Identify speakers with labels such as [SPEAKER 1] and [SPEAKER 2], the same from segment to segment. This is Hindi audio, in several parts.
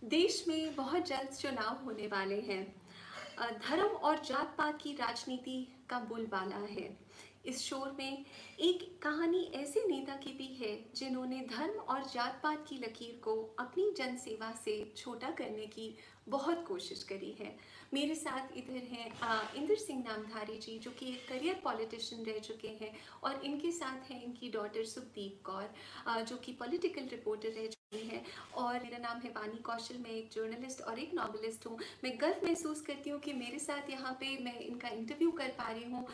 [SPEAKER 1] देश में बहुत जल्द चुनाव होने वाले हैं। धर्म और जात पात की राजनीति का बोलबाला है। इस शोर में एक कहानी ऐसे नेता की भी है जिन्होंने धर्म और जात पात की लकीर को अपनी जनसेवा से छोटा करने की बहुत कोशिश करी है। मेरे साथ इधर हैं इंदर सिंह नामधारी जी, जो कि एक करियर पॉलिटिशियन रह चुके हैं, और इनके साथ हैं इनकी डॉटर सुखदीप कौर, जो कि पॉलिटिकल रिपोर्टर रह चुकी हैं। और मेरा नाम है वानी कौशल, मैं एक जर्नलिस्ट और एक नॉवेलिस्ट हूँ। मैं गर्व महसूस करती हूँ कि मेरे साथ यहाँ पे मैं इनका इंटरव्यू कर पा रही हूँ।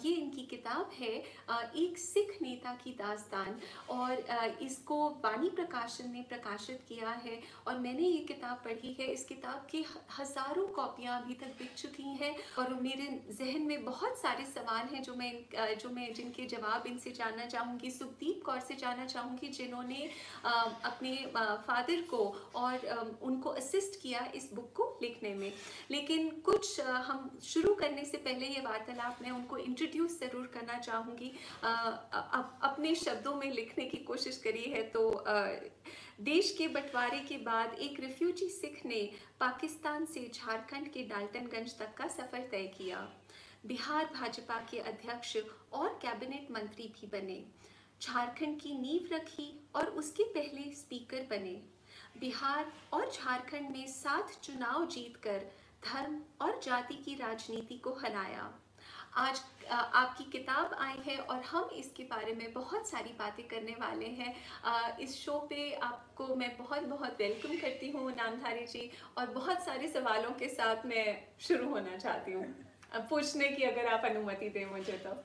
[SPEAKER 1] ये इनकी किताब है एक सिख नेता की दास्तान, और इसको वाणी प्रकाशन ने प्रकाशित किया है। और मैंने ये किताब पढ़ी है। इस किताब की हज़ारों कॉपियाँ अभी तक बिक चुकी हैं, और मेरे जहन में बहुत सारे सवाल हैं जो मैं जिनके जवाब इनसे जानना चाहूँगी, सुखदीप कौर से जानना चाहूँगी, जिन्होंने अपने फादर को और उनको असिस्ट किया इस बुक को लिखने में। लेकिन कुछ हम शुरू करने से पहले ये वार्तालाप मैं उनको इंट्रोड्यूस ज़रूर करना चाहूँगी। अपने शब्दों में लिखने की कोशिश करी है तो देश के बंटवारे के बाद एक रिफ्यूजी सिख ने पाकिस्तान से झारखंड के डाल्टनगंज तक का सफ़र तय किया। बिहार भाजपा के अध्यक्ष और कैबिनेट मंत्री भी बने, झारखंड की नींव रखी और उसके पहले स्पीकर बने। बिहार और झारखंड में 7 चुनाव जीतकर धर्म और जाति की राजनीति को हराया। आज आपकी किताब आई है और हम इसके बारे में बहुत सारी बातें करने वाले हैं। इस शो पे आपको मैं बहुत बहुत वेलकम करती हूँ नामधारी जी, और बहुत सारे सवालों के साथ मैं शुरू होना चाहती हूँ पूछने की, अगर आप अनुमति दें मुझे तो।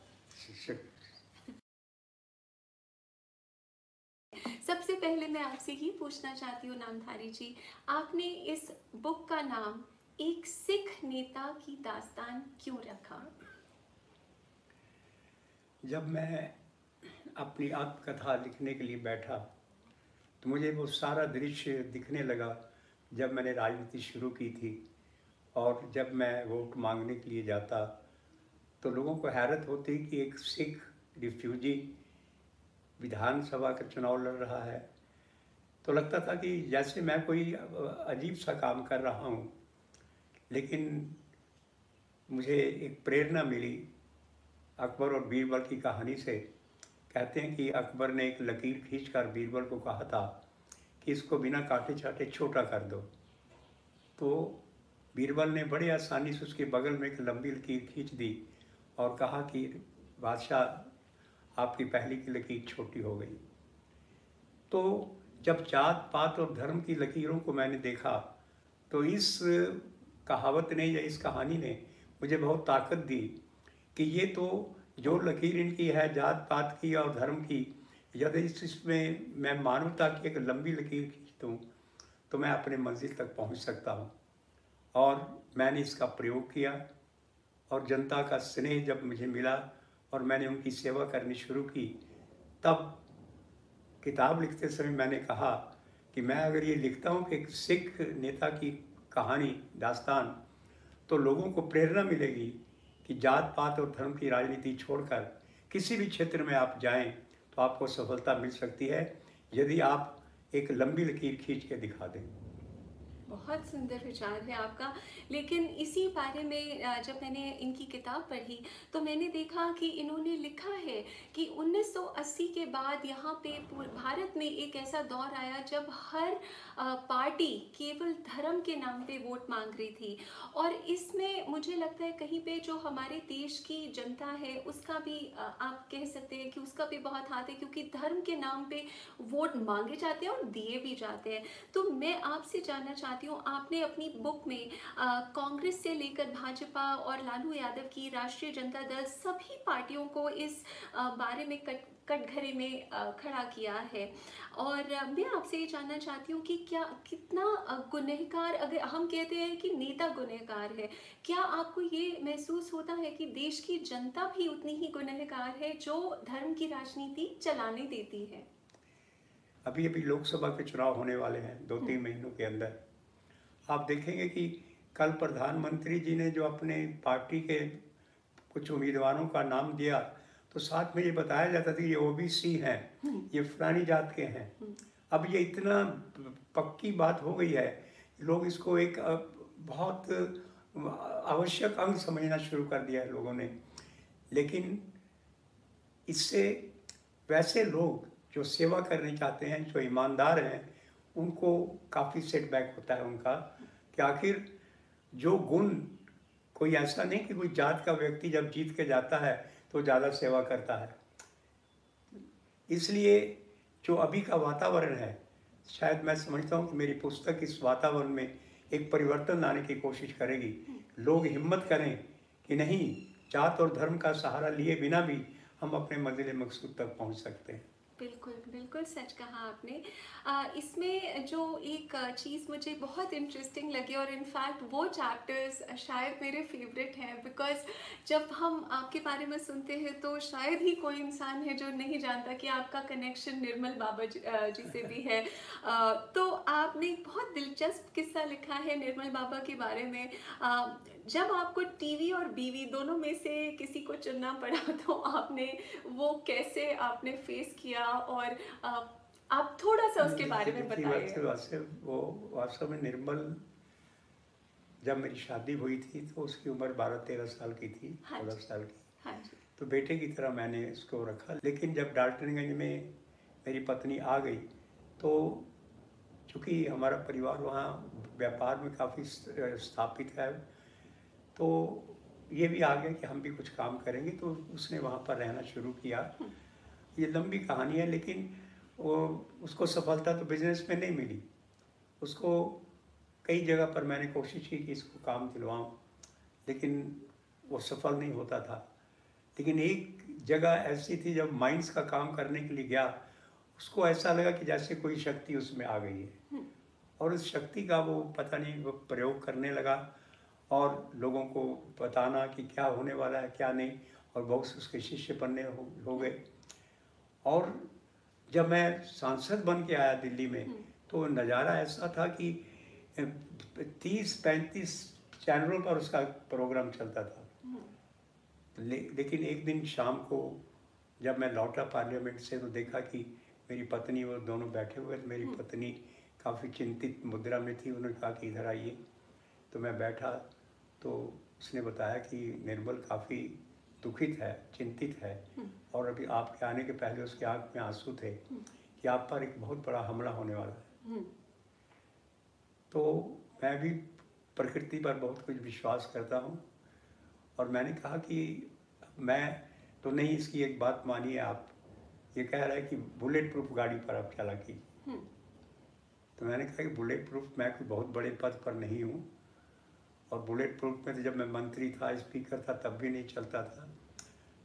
[SPEAKER 1] सबसे पहले मैं आपसे ही पूछना चाहती हूँ नामधारी जी, आपने इस बुक का नाम एक सिख नेता की दास्तान क्यों रखा?
[SPEAKER 2] जब मैं अपनी आत्मकथा लिखने के लिए बैठा तो मुझे वो सारा दृश्य दिखने लगा जब मैंने राजनीति शुरू की थी, और जब मैं वोट मांगने के लिए जाता तो लोगों को हैरत होती कि एक सिख रिफ्यूजी विधानसभा का चुनाव लड़ रहा है। तो लगता था कि जैसे मैं कोई अजीब सा काम कर रहा हूँ। लेकिन मुझे एक प्रेरणा मिली अकबर और बीरबल की कहानी से। कहते हैं कि अकबर ने एक लकीर खींचकर बीरबल को कहा था कि इसको बिना काटे छाटे छोटा कर दो। तो बीरबल ने बड़े आसानी से उसके बगल में एक लंबी लकीर खींच दी और कहा कि बादशाह, आपकी पहली की लकीर छोटी हो गई। तो जब जात पात और धर्म की लकीरों को मैंने देखा तो इस कहावत ने या इस कहानी ने मुझे बहुत ताकत दी कि ये तो जो लकीर इनकी है जात पात की और धर्म की, यदि इसमें मैं मानवता की एक लंबी लकीर खींच दूँ तो मैं अपने मंजिल तक पहुंच सकता हूं। और मैंने इसका प्रयोग किया, और जनता का स्नेह जब मुझे मिला और मैंने उनकी सेवा करनी शुरू की, तब किताब लिखते समय मैंने कहा कि मैं अगर ये लिखता हूँ कि एक सिख नेता की कहानी दास्तान, तो लोगों को प्रेरणा मिलेगी कि जात पात और धर्म की राजनीति छोड़कर किसी भी क्षेत्र में आप जाएं तो आपको सफलता मिल सकती है, यदि आप एक लंबी लकीर खींच के दिखा दें।
[SPEAKER 1] बहुत सुंदर विचार है आपका। लेकिन इसी बारे में जब मैंने इनकी किताब पढ़ी तो मैंने देखा कि इन्होंने लिखा है कि 1980 के बाद यहाँ पे भारत में एक ऐसा दौर आया जब हर पार्टी केवल धर्म के नाम पे वोट मांग रही थी। और इसमें मुझे लगता है कहीं पे जो हमारे देश की जनता है उसका भी आप कह सकते हैं कि उसका भी बहुत हाथ है, क्योंकि धर्म के नाम पे वोट मांगे जाते हैं और दिए भी जाते हैं। तो मैं आपसे जानना चाहती हूँ, आपने अपनी बुक में कांग्रेस से लेकर भाजपा और लालू यादव की राष्ट्रीय जनता दल सभी पार्टियों को इस बारे में कटघरे में खड़ा किया है। और मैं आपसे ये जानना चाहती हूँ कि क्या कितना गुनहगार, अगर हम कहते हैं कि नेता गुनहगार है, क्या आपको ये महसूस होता है कि देश की जनता भी उतनी ही गुनहगार है जो धर्म की राजनीति चलाने देती है?
[SPEAKER 2] अभी अभी लोकसभा के चुनाव होने वाले हैं 2-3 महीनों के अंदर। आप देखेंगे कि कल प्रधानमंत्री जी ने जो अपने पार्टी के कुछ उम्मीदवारों का नाम दिया तो साथ में ये बताया जाता था कि ये ओबीसी हैं, ये फलानी जात के हैं। अब ये इतना पक्की बात हो गई है लोग इसको एक बहुत आवश्यक अंग समझना शुरू कर दिया है लोगों ने। लेकिन इससे वैसे लोग जो सेवा करने चाहते हैं, जो ईमानदार हैं, उनको काफ़ी सेटबैक होता है उनका, कि आखिर जो गुण, कोई ऐसा नहीं कि कोई जात का व्यक्ति जब जीत के जाता है तो ज़्यादा सेवा करता है। इसलिए जो अभी का वातावरण है, शायद मैं समझता हूँ कि मेरी पुस्तक इस वातावरण में एक परिवर्तन लाने की कोशिश करेगी। लोग हिम्मत करें कि नहीं, जात और धर्म का सहारा लिए बिना भी हम अपने मंजिल मकसूद तक पहुँच सकते हैं।
[SPEAKER 1] बिल्कुल, बिल्कुल सच कहा आपने। इसमें जो एक चीज़ मुझे बहुत इंटरेस्टिंग लगी, और इनफैक्ट वो चैप्टर्स शायद मेरे फेवरेट हैं, बिकॉज़ जब हम आपके बारे में सुनते हैं तो शायद ही कोई इंसान है जो नहीं जानता कि आपका कनेक्शन निर्मल बाबा जी से भी है। तो आपने एक बहुत दिलचस्प किस्सा लिखा है निर्मल बाबा के बारे में। जब आपको टीवी और बीवी दोनों में से किसी को चुनना पड़ा तो आपने वो कैसे आपने फेस किया, और आप थोड़ा सा उसके बारे में बताइए।
[SPEAKER 2] वैसे वो वास्तव में निर्मल, जब मेरी शादी हुई थी तो उसकी उम्र 12-13 साल की थी, 14 साल की।
[SPEAKER 1] हाँ जी।
[SPEAKER 2] तो बेटे की तरह मैंने इसको रखा। लेकिन जब डाल्टनगंज में मेरी पत्नी आ गई तो चूँकि हमारा परिवार वहाँ व्यापार में काफ़ी स्थापित है, तो ये भी आ गया कि हम भी कुछ काम करेंगे, तो उसने वहाँ पर रहना शुरू किया। ये लंबी कहानी है, लेकिन वो उसको सफलता तो बिजनेस में नहीं मिली। उसको कई जगह पर मैंने कोशिश की कि इसको काम दिलवाऊँ, लेकिन वो सफल नहीं होता था। लेकिन एक जगह ऐसी थी, जब माइंस का काम करने के लिए गया, उसको ऐसा लगा कि जैसे कोई शक्ति उसमें आ गई है, और उस शक्ति का वो पता नहीं वो प्रयोग करने लगा, और लोगों को बताना कि क्या होने वाला है क्या नहीं, और बहुत से उसके शिष्य बनने हो गए। और जब मैं सांसद बन के आया दिल्ली में, तो नज़ारा ऐसा था कि 30-35 चैनलों पर उसका प्रोग्राम चलता था। लेकिन एक दिन शाम को जब मैं लौटा पार्लियामेंट से, तो देखा कि मेरी पत्नी, वो दोनों बैठे हुए थे। मेरी पत्नी काफ़ी चिंतित मुद्रा में थी। उन्होंने कहा कि इधर आइए। तो मैं बैठा, तो उसने बताया कि निर्मल काफ़ी दुखित है, चिंतित है, और अभी आपके आने के पहले उसकी आँख में आंसू थे कि आप पर एक बहुत बड़ा हमला होने वाला है। तो मैं भी प्रकृति पर बहुत कुछ विश्वास करता हूँ, और मैंने कहा कि मैं तो नहीं, इसकी एक बात मानिए आप, ये कह रहा है कि बुलेट प्रूफ गाड़ी पर आप चला कीजिए। तो मैंने कहा कि बुलेट प्रूफ, मैं कोई बहुत बड़े पद पर नहीं हूँ, और बुलेट प्रूफ में तो जब मैं मंत्री था, स्पीकर था, तब भी नहीं चलता था।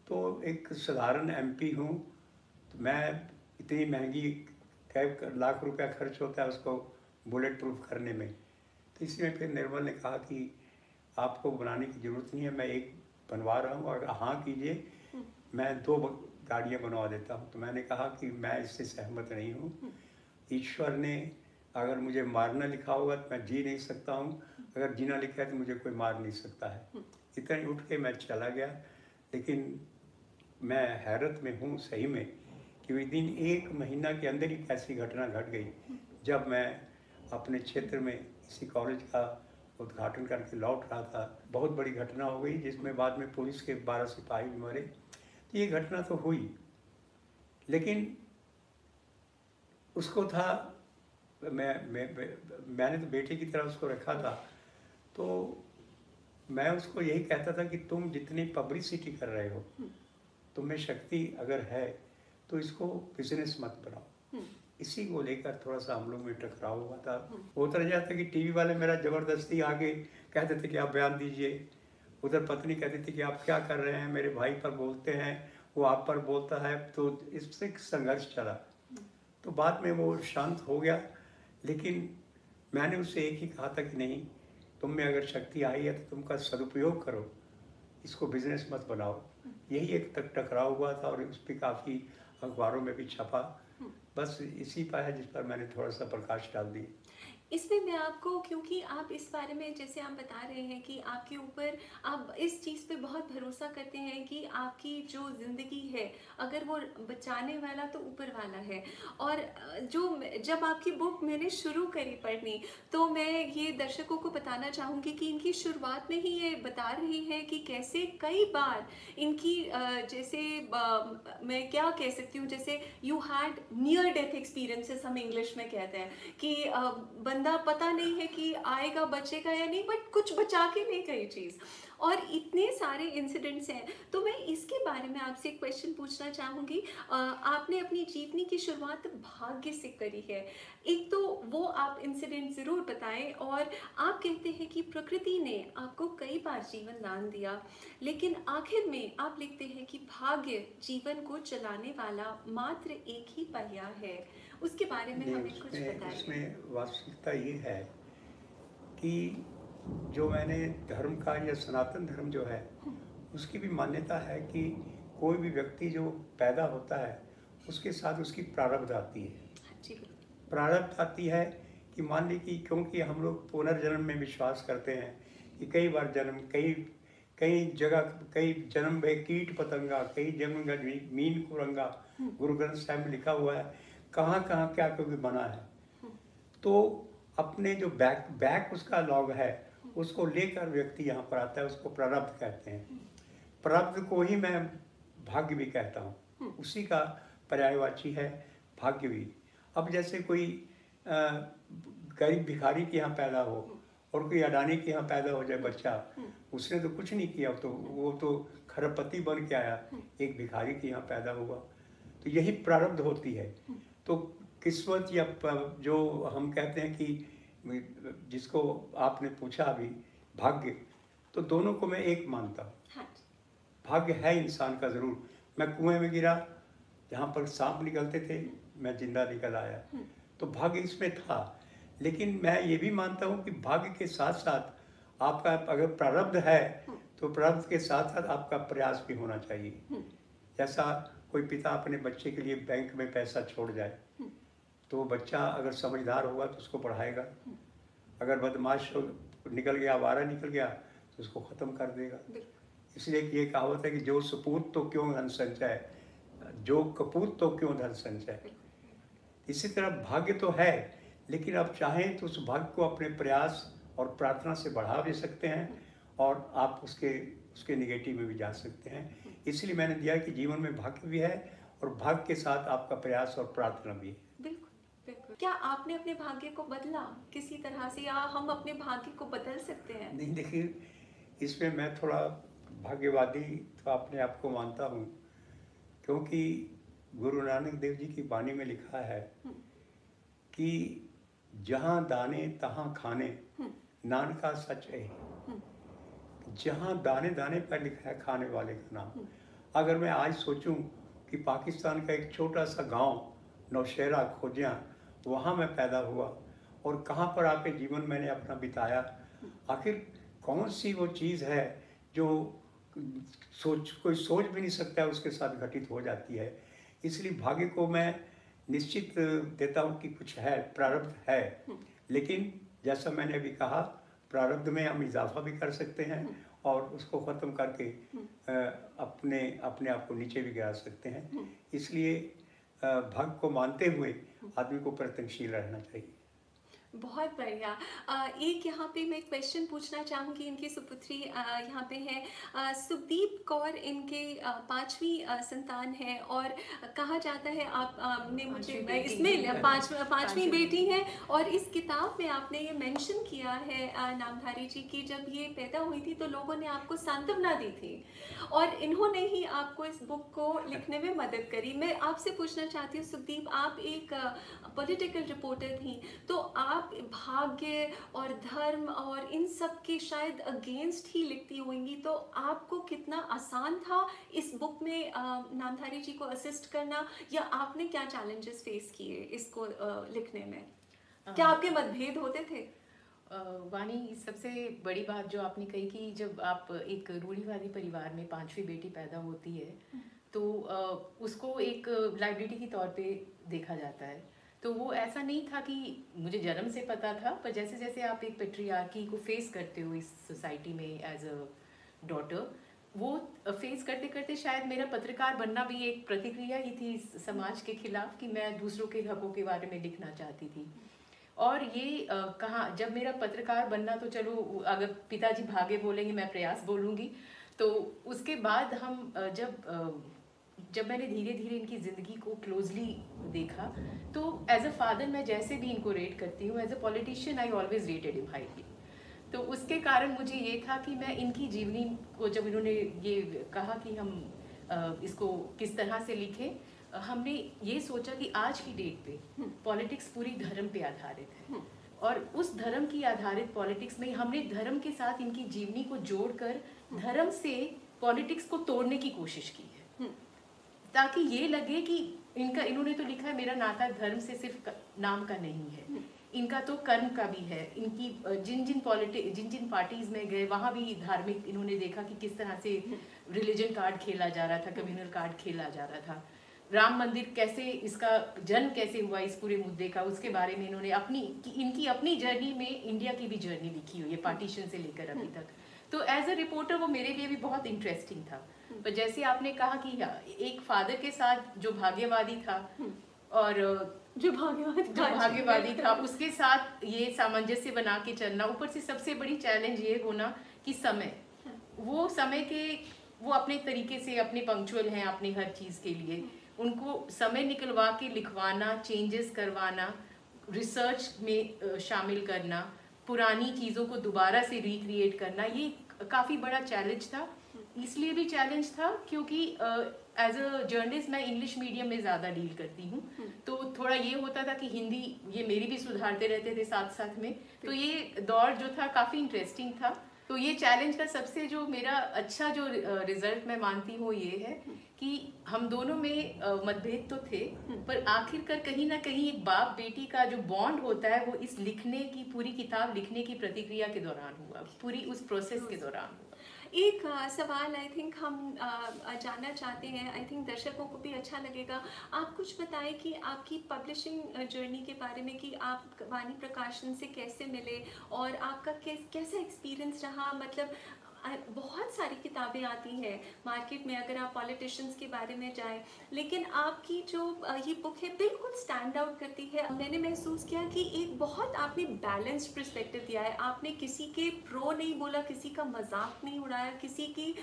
[SPEAKER 2] तो एक साधारण एमपी हूँ, तो मैं इतनी महंगी कैब, लाख रुपया खर्च होता है उसको बुलेट प्रूफ करने में। तो इसमें फिर निर्मल ने कहा कि आपको बनाने की ज़रूरत नहीं है, मैं एक बनवा रहा हूँ, और हाँ कीजिए, मैं 2 गाड़ियाँ बनवा देता हूँ। तो मैंने कहा कि मैं इससे सहमत नहीं हूँ। ईश्वर ने अगर मुझे मारना लिखा होगा तो मैं जी नहीं सकता हूँ, अगर जीना लिखा है तो मुझे कोई मार नहीं सकता है। इतना ही उठ के मैं चला गया। लेकिन मैं हैरत में हूँ सही में कि विदिन 1 महीना के अंदर ही कैसी घटना घट गई। जब मैं अपने क्षेत्र में इसी कॉलेज का उद्घाटन करके लौट रहा था, बहुत बड़ी घटना हो गई, जिसमें बाद में पुलिस के 12 सिपाही भी मरे। तो ये घटना तो हुई, लेकिन उसको था, मैंने तो बेटे की तरह उसको रखा था। तो मैं उसको यही कहता था कि तुम जितनी पब्लिसिटी कर रहे हो, तुम में शक्ति अगर है तो इसको बिजनेस मत बनाओ। इसी को लेकर थोड़ा सा हम लोग में टकराव हुआ था। वो तरह जाता कि टीवी वाले मेरा ज़बरदस्ती आके कहते थे कि आप बयान दीजिए, उधर पत्नी कहती थी कि आप क्या कर रहे हैं, मेरे भाई पर बोलते हैं, वो आप पर बोलता है। तो इससे संघर्ष चला। तो बाद में वो शांत हो गया, लेकिन मैंने उससे एक ही कहा था कि नहीं, तुम में अगर शक्ति आई है तो तुम का सदुपयोग करो, इसको बिजनेस मत बनाओ। यही एक तक टकराव हुआ था, और उस पर काफ़ी अखबारों में भी छपा। बस इसी पर है जिस पर मैंने थोड़ा सा प्रकाश डाल दिया।
[SPEAKER 1] इसमें मैं आपको, क्योंकि आप इस बारे में जैसे आप बता रहे हैं कि आपके ऊपर आप इस चीज़ पे बहुत भरोसा करते हैं कि आपकी जो ज़िंदगी है अगर वो बचाने वाला तो ऊपर वाला है। और जब आपकी बुक मैंने शुरू करी पढ़नी, तो मैं ये दर्शकों को बताना चाहूँगी कि इनकी शुरुआत में ही ये बता रही है कि कैसे कई बार इनकी जैसे मैं क्या कह सकती हूँ, जैसे you had near death experiences हम इंग्लिश में कहते हैं कि बंदा पता नहीं है कि आएगा बचेगा या नहीं, बट कुछ बचा के ले गई चीज़। और इतने सारे इंसिडेंट्स हैं, तो मैं इसके बारे में आपसे एक क्वेश्चन पूछना चाहूँगी। आपने अपनी जीवनी की शुरुआत भाग्य से करी है, एक तो वो आप इंसिडेंट ज़रूर बताएं। और आप कहते हैं कि प्रकृति ने आपको कई बार जीवन दान दिया, लेकिन आखिर में आप लिखते हैं कि भाग्य जीवन को चलाने वाला मात्र एक ही पहिया है। उसके बारे में
[SPEAKER 2] नहीं,
[SPEAKER 1] हमें कुछ बताइए।
[SPEAKER 2] उसमें वास्तविकता ये है कि जो मैंने धर्म का या सनातन धर्म जो है उसकी भी मान्यता है कि कोई भी व्यक्ति जो पैदा होता है उसके साथ उसकी प्रारब्ध आती है।
[SPEAKER 1] जी।
[SPEAKER 2] प्रारब्ध आती है कि मान ली कि क्योंकि हम लोग पुनर्जन्म में विश्वास करते हैं कि कई बार जन्म, कई कई जगह, कई जन्म में कीट पतंगा, कई जन्म में मीन कुरंगा, गुरु ग्रंथ साहिब में लिखा हुआ है कहाँ कहाँ क्या क्योंकि बना है। तो अपने जो बैक उसका लॉग है उसको लेकर व्यक्ति यहाँ पर आता है, उसको प्रारब्ध कहते हैं। प्रारब्ध को ही मैं भाग्य भी कहता हूँ, उसी का पर्यायवाची है भाग्य भी। अब जैसे कोई गरीब भिखारी के यहाँ पैदा हो और कोई अडानी के यहाँ पैदा हो जाए बच्चा, उसने तो कुछ नहीं किया, तो वो तो खरबपति बन के आया, एक भिखारी के यहाँ पैदा हुआ। तो यही प्रारब्ध होती है। तो किस्मत या जो हम कहते हैं कि जिसको आपने पूछा अभी भाग्य, तो दोनों को मैं एक मानता हूँ।
[SPEAKER 1] हाँ।
[SPEAKER 2] भाग्य है इंसान का ज़रूर। मैं कुएं में गिरा, जहाँ पर सांप निकलते थे मैं जिंदा निकल आया, तो भाग्य इसमें था। लेकिन मैं ये भी मानता हूँ कि भाग्य के साथ साथ आपका अगर प्रारब्ध है तो प्रारब्ध के साथ साथ आपका प्रयास भी होना चाहिए। जैसा कोई पिता अपने बच्चे के लिए बैंक में पैसा छोड़ जाए, तो बच्चा अगर समझदार होगा तो उसको पढ़ाएगा, अगर बदमाश निकल गया, आवारा निकल गया, तो उसको ख़त्म कर देगा। इसलिए कि ये कहावत है कि जो सपूत तो क्यों धन संचय, जो कपूत तो क्यों धन संचय। इसी तरह भाग्य तो है, लेकिन आप चाहें तो उस भाग्य को अपने प्रयास और प्रार्थना से बढ़ा भी सकते हैं और आप उसके निगेटिव में भी जा सकते हैं। इसलिए मैंने दिया कि जीवन में भाग्य भी है और भाग्य के साथ आपका प्रयास और प्रार्थना भी है।
[SPEAKER 1] बिल्कुल बिल्कुल। क्या आपने अपने भाग्य को बदला किसी तरह से, या हम अपने भाग्य को बदल सकते हैं?
[SPEAKER 2] नहीं, देखिए इसमें मैं थोड़ा भाग्यवादी तो अपने आप को मानता हूँ, क्योंकि गुरु नानक देव जी की वाणी में लिखा है कि जहाँ दाने तहाँ खाने, नानका सच है। जहाँ दाने दाने पर लिखा है खाने वाले का नाम। अगर मैं आज सोचूं कि पाकिस्तान का एक छोटा सा गांव नौशहरा खोजियाँ, वहाँ मैं पैदा हुआ और कहाँ पर आके जीवन मैंने अपना बिताया, आखिर कौन सी वो चीज़ है जो कोई सोच भी नहीं सकता है उसके साथ घटित हो जाती है। इसलिए भाग्य को मैं निश्चित देता हूँ कि कुछ है, प्रारब्ध है, लेकिन जैसा मैंने अभी कहा प्रारब्ध में हम इजाफा भी कर सकते हैं और उसको ख़त्म करके अपने आप को नीचे भी गिरा सकते हैं। इसलिए भाग्य को मानते हुए आदमी को प्रयत्नशील रहना चाहिए।
[SPEAKER 1] बहुत बढ़िया। एक यहाँ पे मैं क्वेश्चन पूछना चाहूँगी, इनकी सुपुत्री यहाँ पे है सुखदीप कौर, इनके पांचवी संतान है और कहा जाता है आपने मुझे इसमें पांचवी बेटी है। और इस किताब में आपने ये मेंशन किया है नामधारी जी की जब ये पैदा हुई थी तो लोगों ने आपको सांत्वना दी थी और इन्होंने ही आपको इस बुक को लिखने में मदद करी। मैं आपसे पूछना चाहती हूँ सुखदीप, आप एक पॉलिटिकल रिपोर्टर थी, तो आप भाग्य और धर्म और इन सब के शायद अगेंस्ट ही लिखती होंगी, तो आपको कितना आसान था इस बुक में नामधारी जी को असिस्ट करना, या आपने क्या चैलेंजेस फेस किए इसको लिखने में? क्या आपके मतभेद होते थे?
[SPEAKER 3] वानी, सबसे बड़ी बात जो आपने कही कि जब आप एक रूढ़िवादी परिवार में पांचवी बेटी पैदा होती है तो उसको एक लाइबिलिटी के तौर पे देखा जाता है। तो वो ऐसा नहीं था कि मुझे जन्म से पता था, पर जैसे जैसे आप एक पेट्रियार्की को फेस करते हो इस सोसाइटी में एज अ डॉटर, वो फेस करते करते शायद मेरा पत्रकार बनना भी एक प्रतिक्रिया ही थी इस समाज के खिलाफ, कि मैं दूसरों के हकों के बारे में लिखना चाहती थी। और ये कहाँ, जब मेरा पत्रकार बनना, तो चलो अगर पिताजी भागे बोलेंगे, मैं प्रयास बोलूँगी, तो उसके बाद हम जब मैंने धीरे धीरे इनकी ज़िंदगी को क्लोजली देखा, तो एज अ फादर मैं जैसे भी इनको रेट करती हूँ, as a politician I always rated him highly. तो उसके कारण मुझे ये था कि मैं इनकी जीवनी को, जब इन्होंने ये कहा कि हम इसको किस तरह से लिखें, हमने ये सोचा कि आज की डेट पे पॉलिटिक्स पूरी धर्म पे आधारित है, और उस धर्म की आधारित पॉलिटिक्स में हमने धर्म के साथ इनकी जीवनी को जोड़कर धर्म से पॉलिटिक्स को तोड़ने की कोशिश की है, ताकि ये लगे कि इन्होंने तो लिखा है मेरा नाता धर्म से सिर्फ नाम का नहीं है, इनका तो कर्म का भी है। इनकी जिन जिन पार्टीज में गए वहाँ भी धार्मिक इन्होंने देखा कि किस तरह से रिलीजन कार्ड खेला जा रहा था, कम्युनल कार्ड खेला जा रहा था। राम मंदिर कैसे, इसका जन्म कैसे हुआ इस पूरे मुद्दे का, उसके बारे में इन्होंने इनकी अपनी जर्नी में इंडिया की भी जर्नी लिखी हुई है, पार्टीशन से लेकर अभी तक। तो एज अ रिपोर्टर वो मेरे लिए भी बहुत इंटरेस्टिंग था। पर जैसे आपने कहा कि एक फादर के साथ जो भाग्यवादी था, और जो भाग्यवादी था उसके साथ ये सामंजस्य बना के चलना, ऊपर से सबसे बड़ी चैलेंज ये होना कि वो अपने तरीके से अपने पंक्चुअल हैं अपने हर चीज़ के लिए, उनको समय निकलवा के लिखवाना, चेंजेस करवाना, रिसर्च में शामिल करना, पुरानी चीज़ों को दोबारा से रिक्रिएट करना, ये काफ़ी बड़ा चैलेंज था। इसलिए भी चैलेंज था क्योंकि एज अ जर्नलिस्ट मैं इंग्लिश मीडियम में ज़्यादा डील करती हूँ, तो थोड़ा ये होता था कि हिंदी ये मेरी भी सुधारते रहते थे साथ साथ में, तो ये दौर जो था काफ़ी इंटरेस्टिंग था। तो ये चैलेंज का सबसे जो मेरा अच्छा जो रिजल्ट मैं मानती हूँ ये है कि हम दोनों में मतभेद तो थे, पर आखिरकार कहीं ना कहीं एक बाप बेटी का जो बॉन्ड होता है वो इस लिखने की, पूरी किताब लिखने की प्रक्रिया के दौरान हुआ, पूरी उस प्रोसेस के दौरान हुआ।
[SPEAKER 1] एक सवाल आई थिंक हम जानना चाहते हैं, आई थिंक दर्शकों को भी अच्छा लगेगा। आप कुछ बताएं कि आपकी पब्लिशिंग जर्नी के बारे में, कि आप वाणी प्रकाशन से कैसे मिले और आपका कैसा एक्सपीरियंस रहा। मतलब बहुत सारी किताबें आती हैं मार्केट में अगर आप पॉलिटिशियंस के बारे में जाएं, लेकिन आपकी जो ये बुक है बिल्कुल स्टैंड आउट करती है। मैंने महसूस किया कि एक बहुत आपने बैलेंस्ड पर्सपेक्टिव दिया है। आपने किसी के प्रो नहीं बोला, किसी का मजाक नहीं उड़ाया, किसी की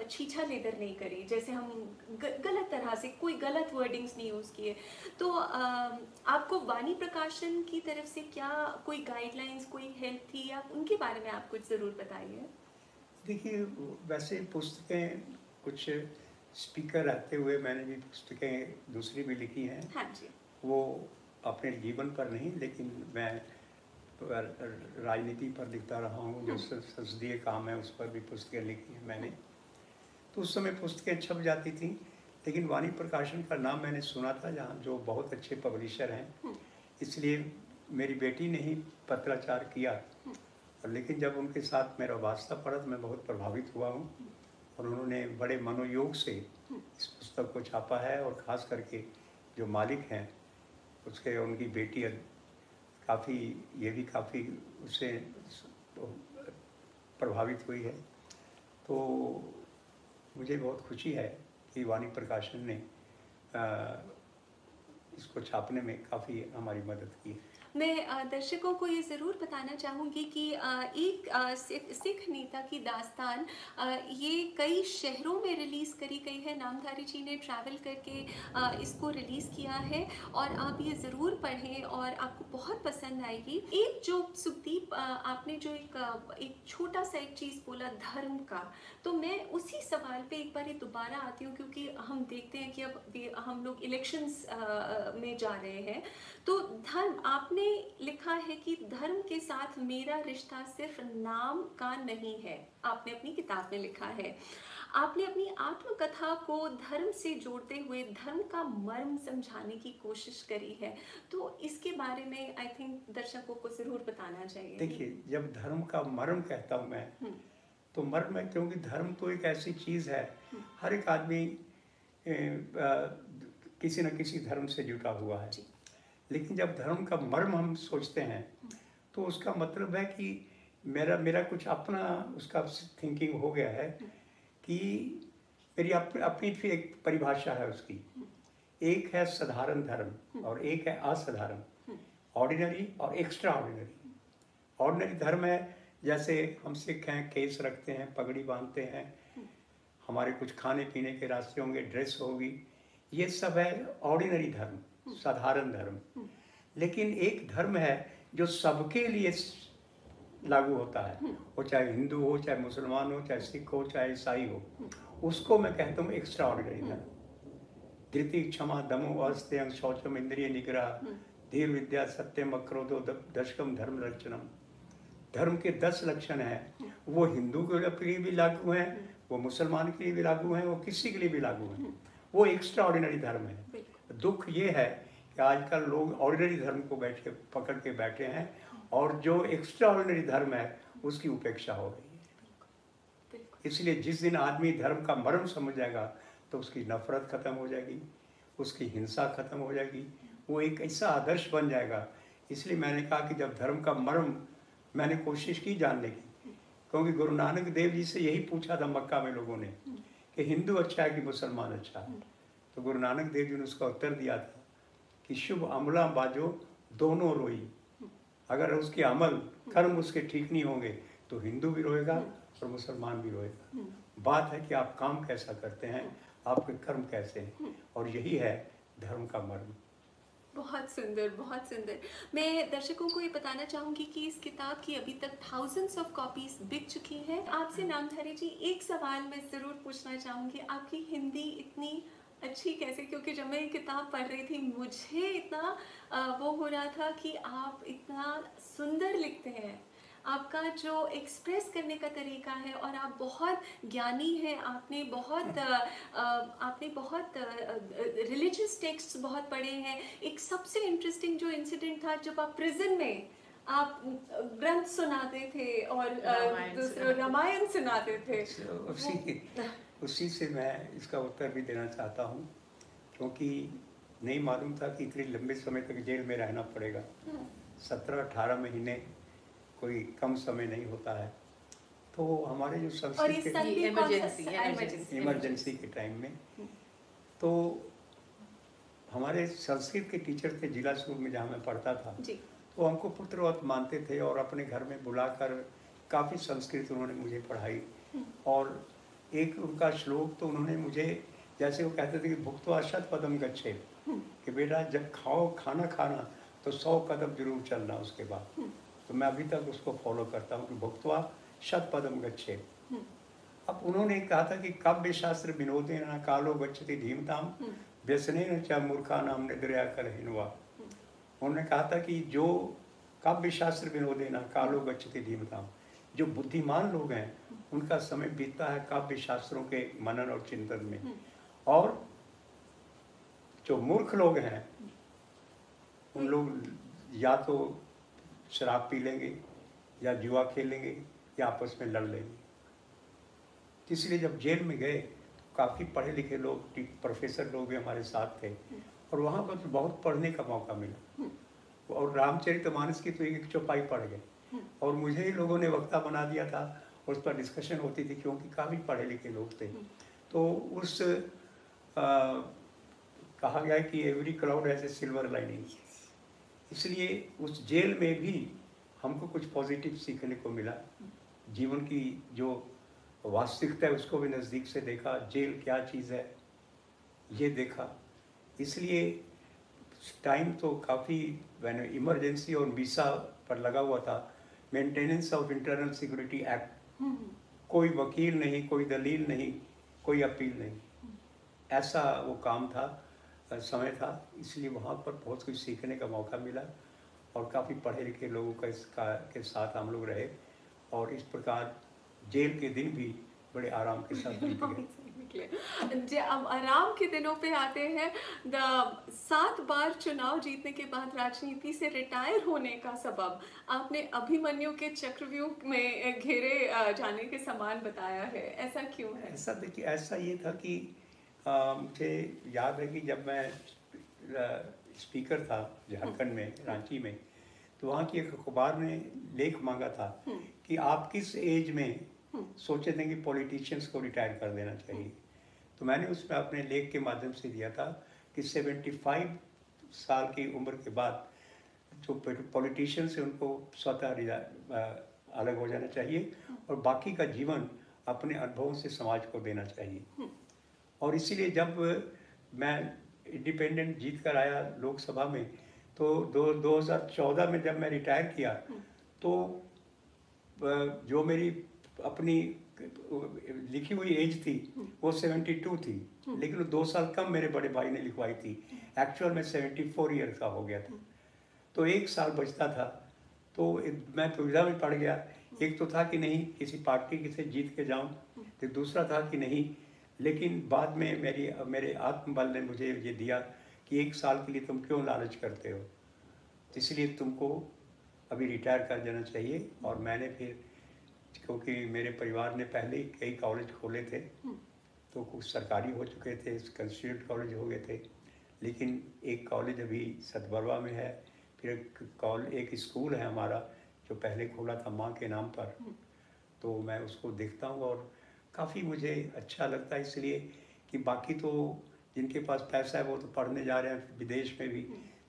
[SPEAKER 1] छीछा लेदर नहीं करी, जैसे हम गलत तरह से कोई गलत वर्डिंग्स नहीं यूज़ किए। तो आपको वाणी प्रकाशन की तरफ से क्या कोई गाइडलाइंस, कोई हेल्प थी, या उनके बारे में आप कुछ ज़रूर बताइए।
[SPEAKER 2] देखिए, वैसे पुस्तकें कुछ स्पीकर रहते हुए मैंने भी पुस्तकें दूसरी भी लिखी हैं।
[SPEAKER 1] हाँ जी।
[SPEAKER 2] वो अपने जीवन पर नहीं, लेकिन मैं राजनीति पर लिखता रहा हूँ, जो संसदीय काम है उस पर भी पुस्तकें लिखी हैं मैंने। तो उस समय पुस्तकें छप जाती थी, लेकिन वाणी प्रकाशन का नाम मैंने सुना था, जहाँ जो बहुत अच्छे पब्लिशर हैं, इसलिए मेरी बेटी ने ही पत्राचार किया। लेकिन जब उनके साथ मेरा वास्ता पड़ा तो मैं बहुत प्रभावित हुआ हूँ, और उन्होंने बड़े मनोयोग से इस पुस्तक को छापा है। और ख़ास करके जो मालिक हैं उसके, उनकी बेटी काफ़ी, ये भी काफ़ी उससे प्रभावित हुई है। तो मुझे बहुत खुशी है कि वाणी प्रकाशन ने इसको छापने में काफ़ी हमारी मदद की है।
[SPEAKER 1] मैं दर्शकों को ये ज़रूर बताना चाहूँगी कि एक सिख नेता की दास्तान ये कई शहरों में रिलीज़ करी गई है। नामधारी जी ने ट्रैवल करके इसको रिलीज़ किया है, और आप ये ज़रूर पढ़ें और आपको बहुत पसंद आएगी। एक जो सुखदीप आपने जो एक छोटा सा एक चीज़ बोला धर्म का, तो मैं उसी सवाल पे एक बार ये दोबारा आती हूँ, क्योंकि हम देखते हैं कि अब हम लोग इलेक्शंस में जा रहे हैं। तो धर्म, आपने लिखा है कि धर्म के साथ मेरा रिश्ता सिर्फ नाम का नहीं है, आपने अपनी किताब में लिखा है। आपने अपनी आत्मकथा को धर्म से जोड़ते हुए धर्म का मर्म समझाने की कोशिश करी है। तो इसके बारे में आई थिंक दर्शकों को ज़रूर बताना चाहिए।
[SPEAKER 2] देखिए, जब धर्म का मर्म कहता हूँ मैं, तो मर्म है, क्योंकि धर्म तो एक ऐसी चीज़ है, हर एक आदमी किसी न किसी धर्म से जुटा हुआ है। लेकिन जब धर्म का मर्म हम सोचते हैं तो उसका मतलब है कि मेरा कुछ अपना उसका थिंकिंग हो गया है कि मेरी अपनी भी एक परिभाषा है उसकी। एक है साधारण धर्म और एक है असाधारण, ऑर्डिनरी और एक्स्ट्रा ऑर्डिनरी। ऑर्डिनरी धर्म है जैसे हम सिख हैं, केस रखते हैं, पगड़ी बांधते हैं, हमारे कुछ खाने पीने के रास्ते होंगे, ड्रेस होगी, ये सब है ऑर्डिनरी धर्म, साधारण धर्म। लेकिन एक धर्म है जो सबके लिए लागू होता है, वो चाहे हिंदू हो, चाहे मुसलमान हो, चाहे सिख हो, चाहे ईसाई हो, उसको मैं कहता हूँ एक्स्ट्रा ऑर्डिनरी धर्म। धृति क्षमा दमो अस्त्यं शौचम इंद्रिय निग्रह धीर विद्या सत्यम अक्रोधो दशकम धर्म लक्षणम। धर्म के 10 लक्षण हैं, वो हिंदू के लिए भी लागू हैं, वो मुसलमान के लिए भी लागू हैं, वो किसी के लिए भी लागू हैं। वो एक्स्ट्रा ऑर्डिनरी धर्म है। दुख ये है कि आजकल लोग ऑर्डिनरी धर्म को पकड़ के बैठे हैं और जो एक्स्ट्रा ऑर्डिनरी धर्म है उसकी उपेक्षा हो गई है। इसलिए जिस दिन आदमी धर्म का मर्म समझ जाएगा तो उसकी नफरत खत्म हो जाएगी, उसकी हिंसा खत्म हो जाएगी, वो एक ऐसा आदर्श बन जाएगा। इसलिए मैंने कहा कि जब धर्म का मर्म मैंने कोशिश की जानने की, क्योंकि गुरु नानक देव जी से यही पूछा था मक्का में लोगों ने कि हिंदू अच्छा है कि मुसलमान अच्छा है, तो गुरु नानक देव जी ने उसका उत्तर दिया था कि शुभ अमला बाजो दोनों रोई। अगर उसके अमल कर्म उसके ठीक नहीं होंगे तो हिंदू भी रोएगा और मुसलमान भी रोएगा। बात है कि आप काम कैसा करते हैं, आपके कर्म कैसे हैं, और यही है धर्म का मर्म।
[SPEAKER 1] बहुत सुंदर, बहुत सुंदर। मैं दर्शकों को ये बताना चाहूँगी कि इस किताब की अभी तक थाउजेंड्स ऑफ कॉपीज बिक चुकी हैं। आपसे नामधारी जी एक सवाल मैं ज़रूर पूछना चाहूँगी, आपकी हिंदी इतनी अच्छी कैसे? क्योंकि जब मैं ये किताब पढ़ रही थी मुझे इतना वो हो रहा था कि आप इतना सुंदर लिखते हैं, आपका जो एक्सप्रेस करने का तरीका है, और आप बहुत ज्ञानी हैं। आपने बहुत रिलीजियस टेक्स्ट बहुत पढ़े हैं। एक सबसे इंटरेस्टिंग जो इंसिडेंट था जब आप प्रिजन में आप ग्रंथ सुनाते थे और दूसरे रामायण सुनाते थे।
[SPEAKER 2] उसी से मैं इसका उत्तर भी देना चाहता हूँ, क्योंकि नहीं मालूम था कि इतने लंबे समय तक जेल में रहना पड़ेगा। 17-18 महीने कोई कम समय नहीं होता है। तो हमारे जो संस्कृत इमरजेंसी के टाइम में, तो हमारे संस्कृत के टीचर थे जिला स्कूल में जहाँ मैं पढ़ता था, तो हमको पुत्रवत मानते थे और अपने घर में बुलाकर काफ़ी संस्कृत उन्होंने मुझे पढ़ाई। और एक उनका श्लोक तो उन्होंने मुझे, जैसे वो कहते थे कि भुक्त्वा शतपदम गच्छेत्, कि बेटा जब खाना तो 100 कदम जरूर चलना उसके बाद। तो मैं अभी तक उसको फॉलो करता हूँ कि भुक्त्वा शतपदम गच्छेत्। अब उन्होंने कहा था कि काव्य शास्त्र विनोदेन कालो गच्छति धीमताम व्यसनेन च मूर्खानाम निद्रया कलहिन्वा। उन्होंने कहा था कि जो काव्य शास्त्र विनोदेन कालो गच्छति धीमताम, जो बुद्धिमान लोग हैं उनका समय बीतता है काव्य शास्त्रों के मनन और चिंतन में, और जो मूर्ख लोग हैं उन लोग या तो शराब पी लेंगे या जुआ खेलेंगे या आपस में लड़ लेंगे। इसलिए जब जेल में गए काफ़ी पढ़े लिखे लोग, प्रोफेसर लोग भी हमारे साथ थे, और वहाँ पर बहुत पढ़ने का मौका मिला। और रामचरितमानस की तो एक चौपाई पढ़ गए, और मुझे ही लोगों ने वक्ता बना दिया था, और उस पर डिस्कशन होती थी क्योंकि काफ़ी पढ़े लिखे लोग थे। तो उस कहा गया कि every cloud has a silver lining. इसलिए उस जेल में भी हमको कुछ पॉजिटिव सीखने को मिला। जीवन की जो वास्तविकता है उसको भी नज़दीक से देखा, जेल क्या चीज़ है ये देखा। इसलिए टाइम तो काफ़ी मैंने इमरजेंसी और वीसा पर लगा हुआ था, maintenance of internal security act. कोई वकील नहीं, कोई दलील नहीं, कोई अपील नहीं, ऐसा वो काम था, समय था। इसलिए वहाँ पर बहुत कुछ सीखने का मौका मिला, और काफ़ी पढ़े लिखे लोगों के साथ हम लोग रहे, और इस प्रकार जेल के दिन भी बड़े आराम के साथ बीत गए।
[SPEAKER 1] अब आराम के दिनों पे आते हैं। 7 बार चुनाव जीतने के बाद राजनीति से रिटायर होने का सबब आपने अभिमन्यु के चक्रव्यूह में घेरे जाने के समान बताया है, ऐसा क्यों है?
[SPEAKER 2] ऐसा देखिए, ऐसा ये था कि मुझे याद है कि जब मैं स्पीकर था झारखंड में, रांची में, तो वहाँ की एक अखबार ने लेख मांगा था कि आप किस एज में सोचे थे कि पॉलिटिशियंस को रिटायर कर देना चाहिए। तो मैंने उसमें अपने लेख के माध्यम से दिया था कि 75 साल की उम्र के बाद जो पॉलिटिशियंस है उनको स्वतः अलग हो जाना चाहिए और बाकी का जीवन अपने अनुभवों से समाज को देना चाहिए। और इसीलिए जब मैं इंडिपेंडेंट जीत कर आया लोकसभा में, तो 2014 में जब मैं रिटायर किया, तो जो मेरी अपनी लिखी हुई एज थी वो 72 थी, लेकिन 2 साल कम मेरे बड़े भाई ने लिखवाई थी। एक्चुअल में 74 ईयर का हो गया था, तो 1 साल बचता था। तो मैं दुविधा में पड़ गया। एक तो था कि नहीं किसी पार्टी से जीत के जाऊं, तो दूसरा था कि नहीं, लेकिन बाद में मेरे आत्मबल ने मुझे ये दिया कि 1 साल के लिए तुम क्यों लालच करते हो, इसलिए तुमको अभी रिटायर कर जाना चाहिए। और मैंने फिर, क्योंकि मेरे परिवार ने पहले ही कई कॉलेज खोले थे, तो कुछ सरकारी हो चुके थे, कंस्टिट्यूट कॉलेज हो गए थे, लेकिन एक कॉलेज अभी सतबरवा में है, फिर एक स्कूल है हमारा जो पहले खोला था माँ के नाम पर, तो मैं उसको देखता हूँ और काफ़ी मुझे अच्छा लगता है, इसलिए कि बाकी तो जिनके पास पैसा है वो तो पढ़ने जा रहे हैं विदेश में भी,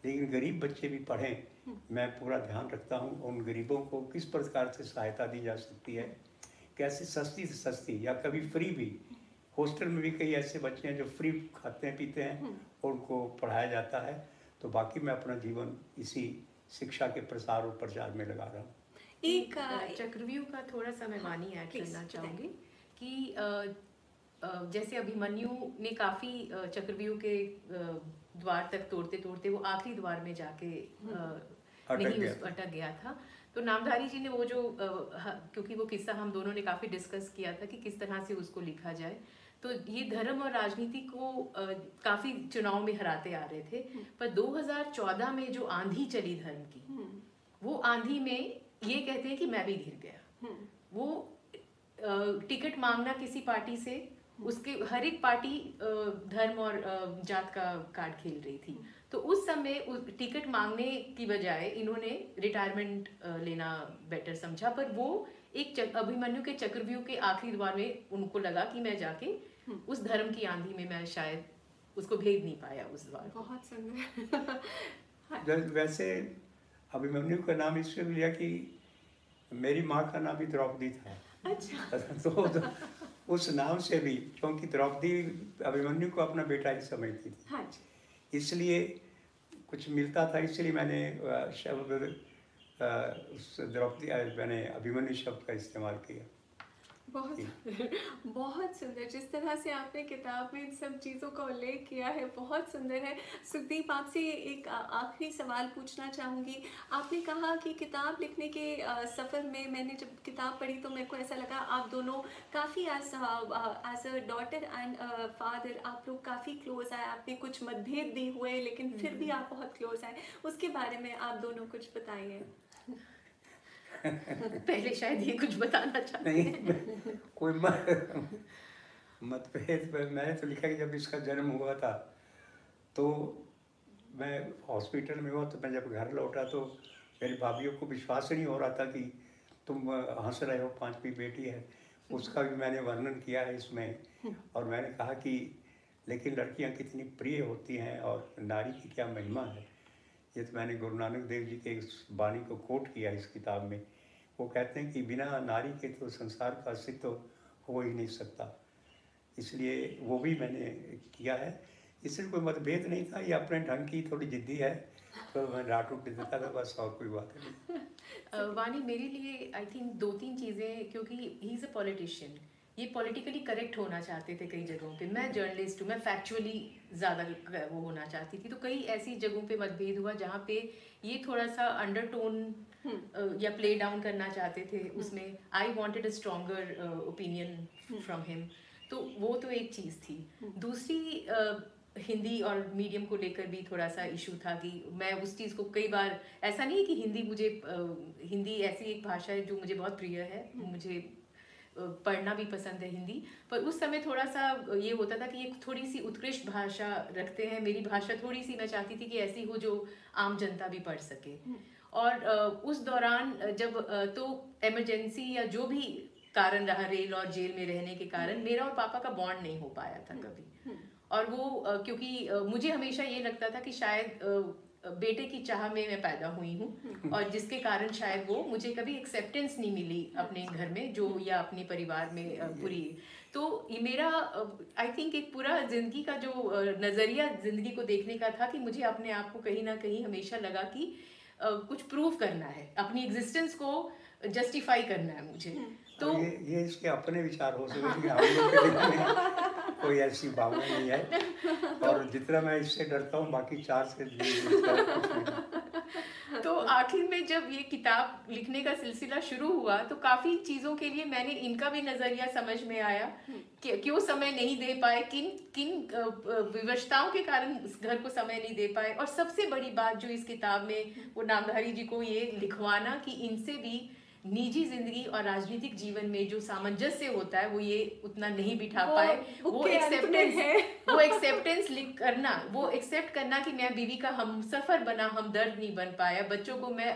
[SPEAKER 2] लेकिन गरीब बच्चे भी पढ़ें। मैं पूरा ध्यान रखता हूँ उन गरीबों को किस प्रकार से सहायता दी जा सकती है, कैसे सस्ती से सस्ती या कभी फ्री भी। हॉस्टल में भी कई ऐसे बच्चे हैं जो फ्री खाते हैं पीते हैं और उनको पढ़ाया जाता है। तो बाकी मैं अपना जीवन इसी शिक्षा के प्रसार और प्रचार में लगा रहा हूँ।
[SPEAKER 3] एक चक्रव्यूह का थोड़ा सा मैं वानी ऐड करना चाहूँगी कि जैसे अभिमन्यु ने काफ़ी चक्रव्यूह के द्वार तक तोड़ते तोड़ते वो आखिरी द्वार में जाके अटक गया था। तो नामधारी जी ने वो जो क्योंकि वो किस्सा हम दोनों ने काफ़ी डिस्कस किया था कि किस तरह से उसको लिखा जाए, तो ये धर्म और राजनीति को काफ़ी चुनाव में हराते आ रहे थे। पर 2014 में जो आंधी चली धर्म की, वो आंधी में ये कहते हैं कि मैं भी घिर गया। वो टिकट मांगना किसी पार्टी से, उसके हर एक पार्टी धर्म और जात का कार्ड खेल रही थी। तो उस समय टिकट मांगने की बजाय इन्होंने रिटायरमेंट लेना बेटर समझा। पर वो एक अभिमन्यु के चक्रव्यूह के आखिरी द्वार में उनको लगा कि मैं जाके उस धर्म की आंधी में मैं शायद उसको भेद नहीं पाया उस द्वार।
[SPEAKER 1] बहुत सुंदर।
[SPEAKER 2] वैसे अभिमन्यु का नाम इसलिए लिया कि मेरी माँ का नाम भी द्रौपदी था।
[SPEAKER 1] अच्छा।
[SPEAKER 2] तो उस नाम से भी, क्योंकि द्रौपदी अभिमन्यु को अपना बेटा ही समझती थी।
[SPEAKER 1] हाँ,
[SPEAKER 2] इसलिए कुछ मिलता था, इसलिए मैंने शब्द उस द्रौपदी मैंने अभिमन्यु शब्द का इस्तेमाल किया।
[SPEAKER 1] बहुत सुंदर जिस तरह से आपने किताब में इन सब चीज़ों का उल्लेख किया है, बहुत सुंदर है। सुखदीप, आपसे एक आखिरी सवाल पूछना चाहूँगी। आपने कहा कि किताब लिखने के सफ़र में, मैंने जब किताब पढ़ी तो मेरे को ऐसा लगा आप दोनों काफ़ी as a daughter and father आप लोग काफ़ी क्लोज आए। आपने कुछ मतभेद भी हुए लेकिन फिर भी आप बहुत क्लोज आए। उसके बारे में आप दोनों कुछ बताइए।
[SPEAKER 3] पहले शायद ये कुछ बताना चाहते हैं।
[SPEAKER 2] नहीं, कोई मतभेद। मैंने तो लिखा कि जब इसका जन्म हुआ था तो मैं हॉस्पिटल में हुआ, तो मैं जब घर लौटा तो मेरी भाभीयों को विश्वास नहीं हो रहा था कि तुम हंस रहे हो, 5वीं बेटी है। उसका भी मैंने वर्णन किया है इसमें। और मैंने कहा कि लेकिन लड़कियां कितनी प्रिय होती हैं और नारी की क्या महिमा है। ये तो मैंने गुरु नानक देव जी के इस वाणी को कोट किया इस किताब में। वो कहते हैं कि बिना नारी के तो संसार का अस्तित्व हो ही नहीं सकता। इसलिए वो भी मैंने किया है। इसलिए कोई मतभेद नहीं था, ये अपने ढंग की थोड़ी जिद्दी है तो मैं डांट उठ देता था, बस और कोई बात नहीं।
[SPEAKER 3] वानी, मेरे लिए आई थिंक 2-3 चीज़ें, क्योंकि ही इज़ अ पॉलिटिशियन, ये पॉलिटिकली करेक्ट होना चाहते थे कई जगहों पे। मैं जर्नलिस्ट हूँ, मैं फैक्चुअली ज़्यादा वो होना चाहती थी। तो कई ऐसी जगहों पे मतभेद हुआ जहाँ पे ये थोड़ा सा अंडरटोन या प्ले डाउन करना चाहते थे उसमें। I wanted a stronger opinion from him. तो वो तो एक चीज़ थी। दूसरी हिंदी और मीडियम को लेकर भी थोड़ा सा इशू था कि मैं उस चीज़ को कई बार, ऐसा नहीं है कि हिंदी मुझे हिंदी ऐसी एक भाषा है जो मुझे बहुत प्रिय है, मुझे पढ़ना भी पसंद है हिंदी, पर उस समय थोड़ा सा ये होता था कि एक थोड़ी सी उत्कृष्ट भाषा रखते हैं, मेरी भाषा थोड़ी सी मैं चाहती थी कि ऐसी हो जो आम जनता भी पढ़ सके। और उस दौरान जब तो इमरजेंसी या जो भी कारण रहा, रेल और जेल में रहने के कारण मेरा और पापा का बॉन्ड नहीं हो पाया था कभी। और वो क्योंकि मुझे हमेशा ये लगता था कि शायद बेटे की चाह में मैं पैदा हुई हूँ और जिसके कारण शायद वो मुझे कभी एक्सेप्टेंस नहीं मिली अपने घर में जो या अपने परिवार में पूरी। तो ये मेरा आई थिंक एक पूरा जिंदगी का जो नजरिया जिंदगी को देखने का था कि मुझे अपने आप को कहीं ना कहीं हमेशा लगा कि कुछ प्रूव करना है, अपनी एग्जिस्टेंस को जस्टिफाई करना है मुझे।
[SPEAKER 2] तो ये इसके अपने विचार हो सकते हैं, हम लोग के दिल में कोई ऐसी भावना नहीं है। और जितना मैं इससे डरता हूँ बाकी चार से
[SPEAKER 3] तो आखिर में जब ये किताब लिखने का सिलसिला शुरू हुआ तो काफी चीजों के लिए मैंने इनका भी नजरिया समझ में आया कि क्यों समय नहीं दे पाए, किन किन विवशताओं के कारण इस घर को समय नहीं दे पाए। और सबसे बड़ी बात जो इस किताब में वो नामधारी जी को ये लिखवाना कि इनसे भी निजी जिंदगी और राजनीतिक जीवन में जो सामंजस्य होता है वो ये उतना नहीं बिठा पाए। वो एक्सेप्टेंस लिख करना, वो एक्सेप्ट करना कि मैं बीवी का हमसफर बना, हमदर्द नहीं बन पाया। बच्चों को मैं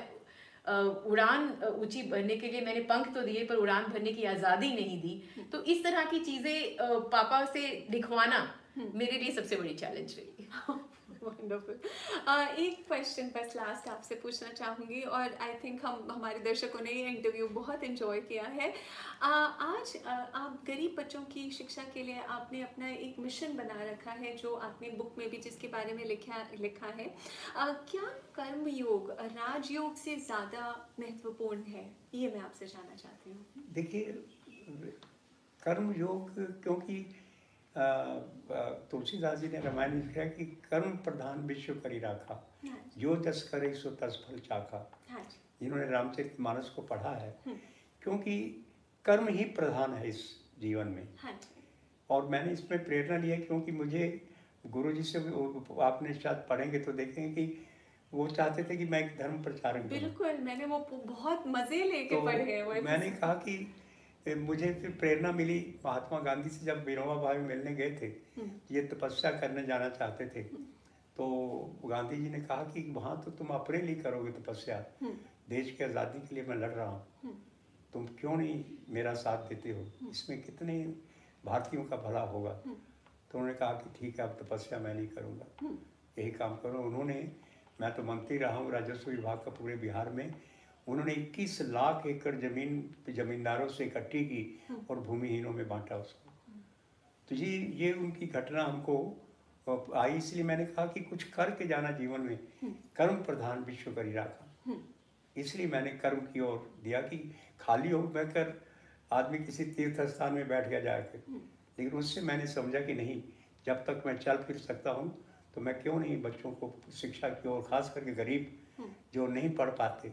[SPEAKER 3] उड़ान ऊंची भरने के लिए मैंने पंख तो दिए पर उड़ान भरने की आज़ादी नहीं दी। तो इस तरह की चीज़ें पापा से लिखवाना मेरे लिए सबसे बड़ी चैलेंज रही।
[SPEAKER 1] वंडरफुल। एक क्वेश्चन बस लास्ट आपसे पूछना चाहूँगी और आई थिंक हमारे दर्शकों ने ये इंटरव्यू बहुत एंजॉय किया है। आज आप गरीब बच्चों की शिक्षा के लिए आपने अपना एक मिशन बना रखा है जो आपने बुक में भी जिसके बारे में लिखा है। क्या कर्म योग राजयोग से ज़्यादा महत्वपूर्ण है, ये मैं आपसे जानना चाहती हूँ।
[SPEAKER 2] देखिए कर्म योग, क्योंकि तुलसीदास जी ने रामायण में लिखा कि कर्म प्रधान विश्व करी राखा, जो जस करे सो तस फल चाखा। जिन्होंने रामचरितमानस को पढ़ा है, क्योंकि कर्म ही प्रधान है इस जीवन में। और मैंने इसमें प्रेरणा लिया क्योंकि मुझे गुरुजी से, आपने शायद पढ़ेंगे तो देखेंगे कि वो चाहते थे कि मैं एक धर्म प्रचारक बनूं।
[SPEAKER 1] बिल्कुल, मैंने वो बहुत मजे लेके पढ़े हैं।
[SPEAKER 2] मैंने कहा कि मुझे फिर प्रेरणा मिली महात्मा गांधी से, जब विनोबा भावे मिलने गए थे, ये तपस्या करने जाना चाहते थे, तो गांधी जी ने कहा कि वहाँ तो तुम अपने लिए करोगे तपस्या, देश की आज़ादी के लिए मैं लड़ रहा हूँ, तुम क्यों नहीं मेरा साथ देते हो, इसमें कितने भारतीयों का भला होगा। तो उन्होंने कहा कि ठीक है, अब तपस्या मैं नहीं करूँगा, यही काम करो। उन्होंने, मैं तो मंत्री रहा हूँ राजस्व विभाग का पूरे बिहार में, उन्होंने 21 लाख एकड़ जमीन जमींदारों से इकट्ठी की और भूमिहीनों में बांटा उसको। तो ये उनकी घटना हमको आई, इसलिए मैंने कहा कि कुछ करके जाना जीवन में, कर्म प्रधान विश्व करी राखा। इसलिए मैंने कर्म की ओर दिया कि खाली हो बैठकर आदमी किसी तीर्थ स्थान में बैठ गया जाकर, लेकिन उससे मैंने समझा कि नहीं, जब तक मैं चल फिर सकता हूँ तो मैं क्यों नहीं बच्चों को शिक्षा की ओर, खास करके गरीब जो नहीं पढ़ पाते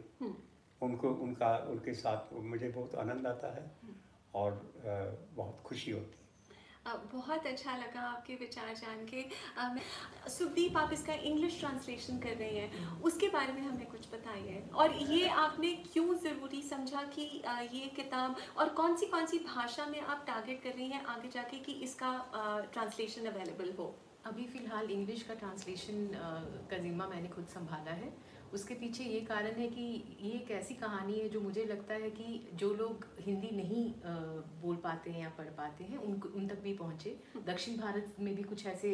[SPEAKER 2] उनके साथ मुझे बहुत आनंद आता है और बहुत खुशी होती है।
[SPEAKER 1] बहुत अच्छा लगा आपके विचार जान के। सुखदीप, आप इसका इंग्लिश ट्रांसलेशन कर रही हैं, उसके बारे में हमें कुछ बताइए। और ये आपने क्यों ज़रूरी समझा कि ये किताब, और कौन सी भाषा में आप टारगेट कर रही हैं आगे जाके कि इसका ट्रांसलेशन अवेलेबल हो?
[SPEAKER 3] अभी फ़िलहाल इंग्लिश का ट्रांसलेशन का ज़िम्मा मैंने खुद संभाला है। उसके पीछे ये कारण है कि ये एक ऐसी कहानी है जो मुझे लगता है कि जो लोग हिंदी नहीं बोल पाते हैं या पढ़ पाते हैं उन तक भी पहुँचे। दक्षिण भारत में भी कुछ ऐसे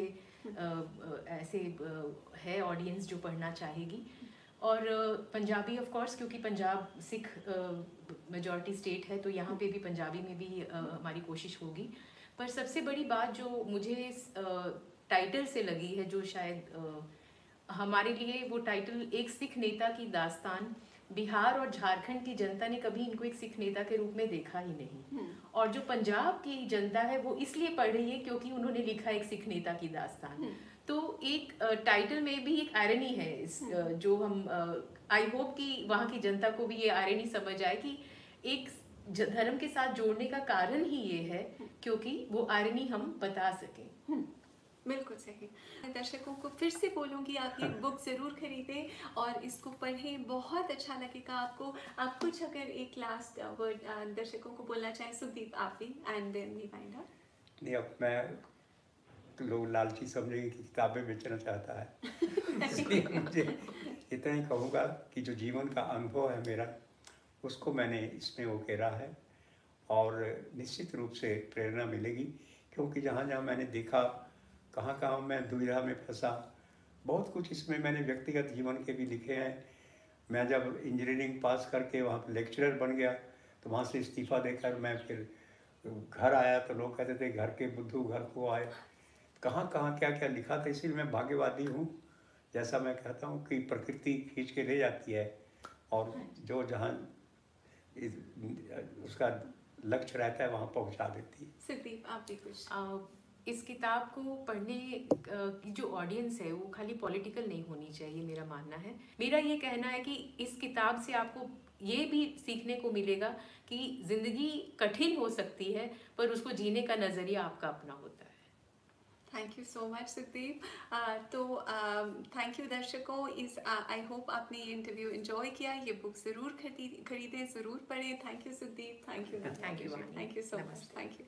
[SPEAKER 3] है ऑडियंस जो पढ़ना चाहेगी। और पंजाबी ऑफ कोर्स, क्योंकि पंजाब सिख मेजॉरिटी स्टेट है, तो यहाँ पे भी पंजाबी में भी हमारी कोशिश होगी। पर सबसे बड़ी बात जो मुझे टाइटल से लगी है, जो शायद हमारे लिए वो टाइटल, एक सिख नेता की दास्तान, बिहार और झारखंड की जनता ने कभी इनको एक सिख नेता के रूप में देखा ही नहीं। और जो पंजाब की जनता है वो इसलिए पढ़ रही है क्योंकि उन्होंने लिखा एक सिख नेता की दास्तान। तो एक टाइटल में भी एक आयरनी है इस, जो हम आई होप कि वहाँ की जनता को भी ये आयरनी समझ आए कि एक धर्म के साथ जोड़ने का कारण ही ये है क्योंकि वो आयरनी हम बता सकें।
[SPEAKER 1] बिल्कुल सही। दर्शकों को फिर से बोलूँगी आप ये बुक ज़रूर खरीदें और इसको पढ़ें, बहुत अच्छा लगेगा आपको। आप कुछ अगर एक लास्ट वर्ड दर्शकों को बोलना चाहें, सुदीप आप भी, and then we find out.
[SPEAKER 2] नहीं, अब मैं तो लोग लालची समझेंगे कि किताबें बेचना चाहता है इसलिए मुझे इतना ही कहूँगा कि जो जीवन का अनुभव है मेरा, उसको मैंने इसमें उकेरा है और निश्चित रूप से प्रेरणा मिलेगी, क्योंकि जहाँ जहाँ मैंने देखा, कहाँ कहाँ मैं दुविधा में फंसा, बहुत कुछ इसमें मैंने व्यक्तिगत जीवन के भी लिखे हैं। मैं जब इंजीनियरिंग पास करके वहाँ पर लेक्चरर बन गया तो वहाँ से इस्तीफ़ा देकर मैं फिर घर आया तो लोग कहते थे घर के बुद्धू घर को आए। कहाँ कहाँ क्या क्या लिखा था, इसीलिए मैं भाग्यवादी हूँ। जैसा मैं कहता हूँ कि प्रकृति खींच के ले जाती है और जो जहाँ उसका लक्ष्य रहता है वहाँ पहुँचा देती है।
[SPEAKER 1] सुदीप आप भी कुछ।
[SPEAKER 3] इस किताब को पढ़ने की जो ऑडियंस है वो खाली पॉलिटिकल नहीं होनी चाहिए, मेरा मानना है। मेरा ये कहना है कि इस किताब से आपको ये भी सीखने को मिलेगा कि ज़िंदगी कठिन हो सकती है पर उसको जीने का नज़रिया आपका अपना होता है।
[SPEAKER 1] Thank you so much Sudeep. तो थैंक यू दर्शकों। आई होप आपने ये इंटरव्यू एंजॉय किया। ये बुक ज़रूर खरीदें, ज़रूर पढ़ें। Thank you Sudeep, thank you,
[SPEAKER 3] thank you,
[SPEAKER 1] thank you so much,
[SPEAKER 3] नमस्ते।
[SPEAKER 1] Thank you.